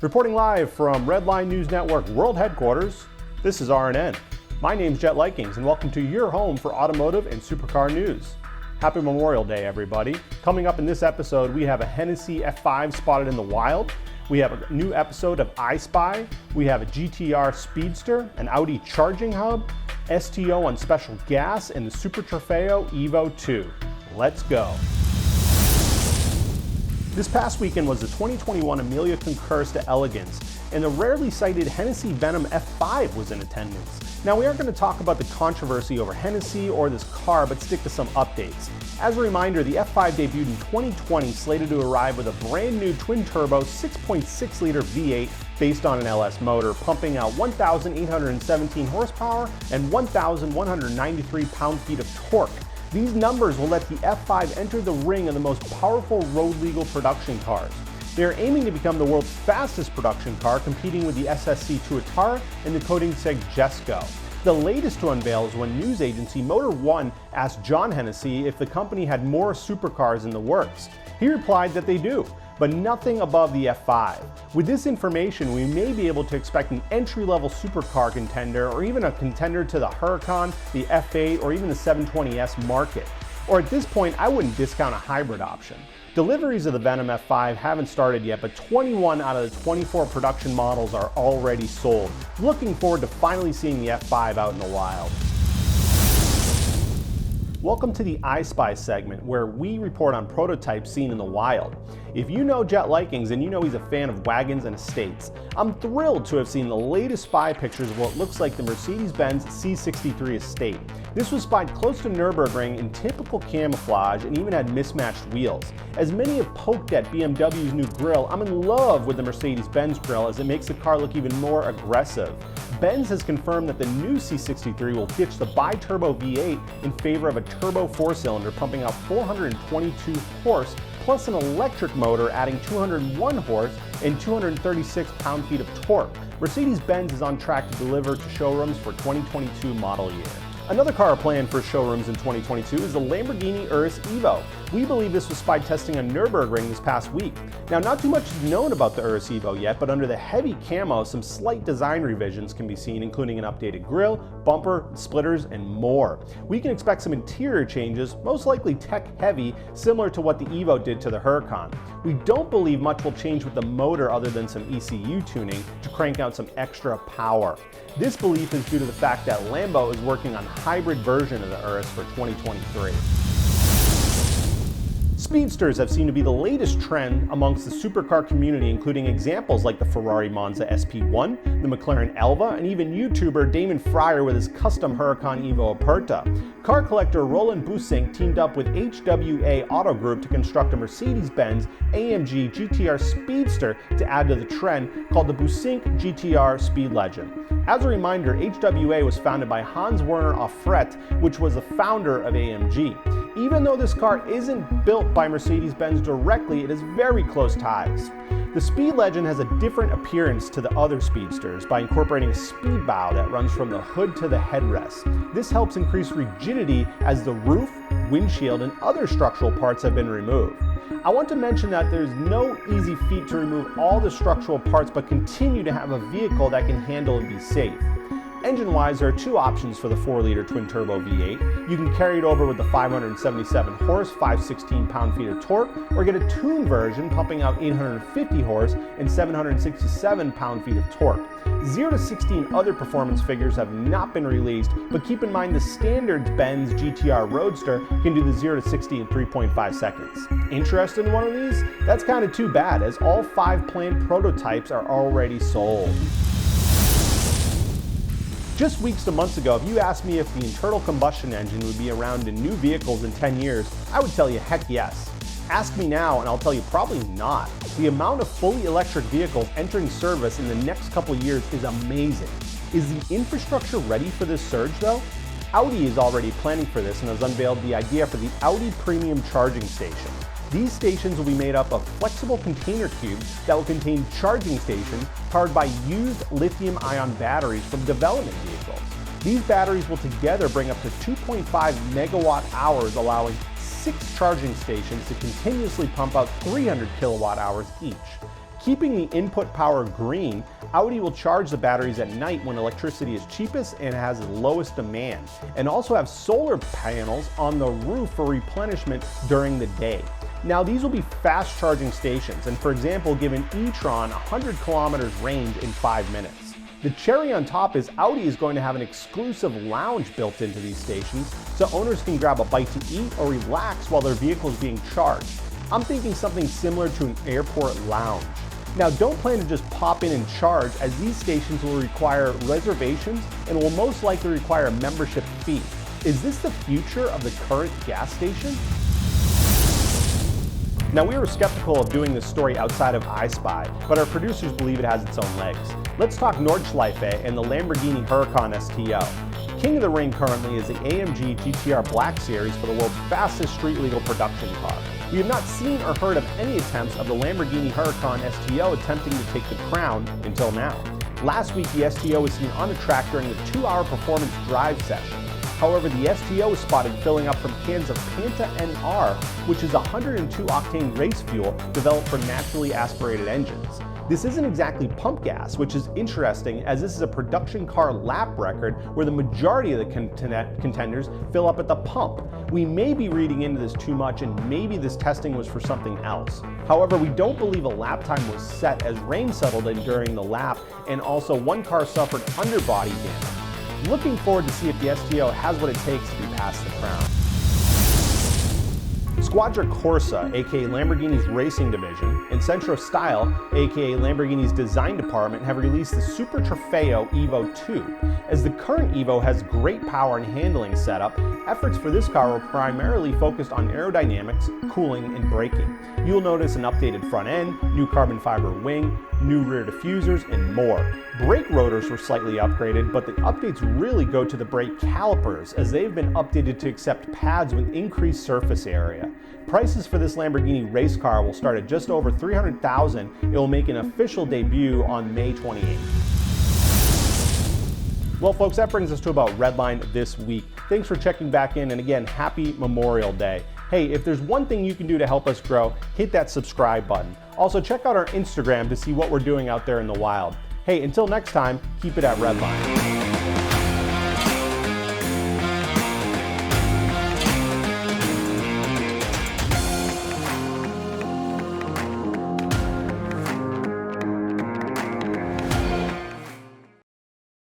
Reporting live from Redline News Network World Headquarters, this is RNN. My name's Jet Likings, and welcome to your home for automotive and supercar news. Happy Memorial Day, everybody. Coming up in this episode, we have a Hennessey F5 spotted in the wild. We have a new episode of I Spy. We have a GTR Speedster, an Audi Charging Hub, STO on special gas, and the Super Trefeo Evo 2. Let's go. This past weekend was the 2021 Amelia Concursa Elegance, and the rarely cited Hennessey Venom F5 was in attendance. Now, we aren't going to talk about the controversy over Hennessey or this car, but stick to some updates. As a reminder, the F5 debuted in 2020, slated to arrive with a brand new twin-turbo 6.6-liter V8 based on an LS motor, pumping out 1,817 horsepower and 1,193 pound-feet of torque. These numbers will let the F5 enter the ring of the most powerful road-legal production cars. They are aiming to become the world's fastest production car, competing with the SSC Tuatara and the Koenigsegg Jesko. The latest to unveil is when news agency Motor One asked John Hennessey if the company had more supercars in the works. He replied that they do, but nothing above the F5. With this information, we may be able to expect an entry-level supercar contender, or even a contender to the Huracan, the F8, or even the 720S market. Or at this point, I wouldn't discount a hybrid option. Deliveries of the Venom F5 haven't started yet, but 21 out of the 24 production models are already sold. Looking forward to finally seeing the F5 out in the wild. Welcome to the I Spy segment, where we report on prototypes seen in the wild. If you know Jet Likings, and you know he's a fan of wagons and estates, I'm thrilled to have seen the latest spy pictures of what looks like the Mercedes-Benz C63 estate. This was spied close to Nürburgring in typical camouflage and even had mismatched wheels. As many have poked at BMW's new grille, I'm in love with the Mercedes-Benz grille as it makes the car look even more aggressive. Benz has confirmed that the new C63 will ditch the bi-turbo V8 in favor of a turbo four-cylinder, pumping out 422 horse, plus an electric motor adding 201 horse and 236 pound-feet of torque. Mercedes-Benz is on track to deliver to showrooms for 2022 model year. Another car planned for showrooms in 2022 is the Lamborghini Urus Evo. We believe this was spied testing on Nürburgring this past week. Now, not too much is known about the Urus Evo yet, but under the heavy camo, some slight design revisions can be seen, including an updated grille, bumper, splitters, and more. We can expect some interior changes, most likely tech-heavy, similar to what the Evo did to the Huracan. We don't believe much will change with the motor other than some ECU tuning to crank out some extra power. This belief is due to the fact that Lambo is working on a hybrid version of the Urus for 2023. Speedsters have seemed to be the latest trend amongst the supercar community, including examples like the Ferrari Monza SP1, the McLaren Elva, and even YouTuber Damon Fryer with his custom Huracan Evo Aperta. Car collector Roland Bussink teamed up with HWA Auto Group to construct a Mercedes-Benz AMG GTR Speedster to add to the trend, called the Bussink GTR Speedlegend. As a reminder, HWA was founded by Hans Werner Offret, which was the founder of AMG. Even though this car isn't built by Mercedes-Benz directly, it has very close ties. The Speedlegend has a different appearance to the other Speedsters by incorporating a speed bow that runs from the hood to the headrest. This helps increase rigidity as the roof, windshield, and other structural parts have been removed. I want to mention that there's no easy feat to remove all the structural parts, but continue to have a vehicle that can handle and be safe. Engine-wise, there are two options for the 4-liter twin-turbo V8. You can carry it over with the 577 horse, 516 pound-feet of torque, or get a tuned version pumping out 850 horse and 767 pound-feet of torque. 0 to 16 other performance figures have not been released, but keep in mind the standard Benz GTR Roadster can do the 0 to 60 in 3.5 seconds. Interested in one of these? That's kind of too bad, as all 5 planned prototypes are already sold. Just weeks to months ago, if you asked me if the internal combustion engine would be around in new vehicles in 10 years, I would tell you heck yes. Ask me now and I'll tell you probably not. The amount of fully electric vehicles entering service in the next couple years is amazing. Is the infrastructure ready for this surge though? Audi is already planning for this and has unveiled the idea for the Audi Premium Charging Station. These stations will be made up of flexible container cubes that will contain charging stations powered by used lithium-ion batteries from development vehicles. These batteries will together bring up to 2.5 megawatt hours, allowing 6 charging stations to continuously pump out 300 kilowatt hours each. Keeping the input power green, Audi will charge the batteries at night when electricity is cheapest and has the lowest demand, and also have solar panels on the roof for replenishment during the day. Now these will be fast charging stations, and for example give an e-tron 100 kilometers range in 5 minutes. The cherry on top is Audi is going to have an exclusive lounge built into these stations so owners can grab a bite to eat or relax while their vehicle is being charged. I'm thinking something similar to an airport lounge. Now don't plan to just pop in and charge, as these stations will require reservations and will most likely require a membership fee. Is this the future of the current gas station? Now we were skeptical of doing this story outside of I Spy, but our producers believe it has its own legs. Let's talk Nordschleife and the Lamborghini Huracan STO. King of the ring currently is the AMG GTR Black Series for the world's fastest street legal production car. We have not seen or heard of any attempts of the Lamborghini Huracan STO attempting to take the crown until now. Last week the STO was seen on a track during the 2-hour performance drive session. However, the STO was spotted filling up from cans of Panta NR, which is 102-octane race fuel developed for naturally aspirated engines. This isn't exactly pump gas, which is interesting as this is a production car lap record where the majority of the contenders fill up at the pump. We may be reading into this too much and maybe this testing was for something else. However, we don't believe a lap time was set as rain settled in during the lap, and also one car suffered underbody damage. Looking forward to see if the STO has what it takes to be past the crown. Squadra Corsa, aka Lamborghini's racing division, and Centro Style, aka Lamborghini's design department, have released the Super Trefeo Evo 2. As the current Evo has great power and handling setup, efforts for this car were primarily focused on aerodynamics, cooling, and braking. You'll notice an updated front end, new carbon fiber wing, new rear diffusers, and more. Brake rotors were slightly upgraded, but the updates really go to the brake calipers, as they've been updated to accept pads with increased surface area. Prices for this Lamborghini race car will start at just over $300,000. It will make an official debut on May 28th. Well folks, that brings us to about Redline this week. Thanks for checking back in, and again, happy Memorial Day. Hey, if there's one thing you can do to help us grow, hit that subscribe button. Also, check out our Instagram to see what we're doing out there in the wild. Hey, until next time, keep it at Redline.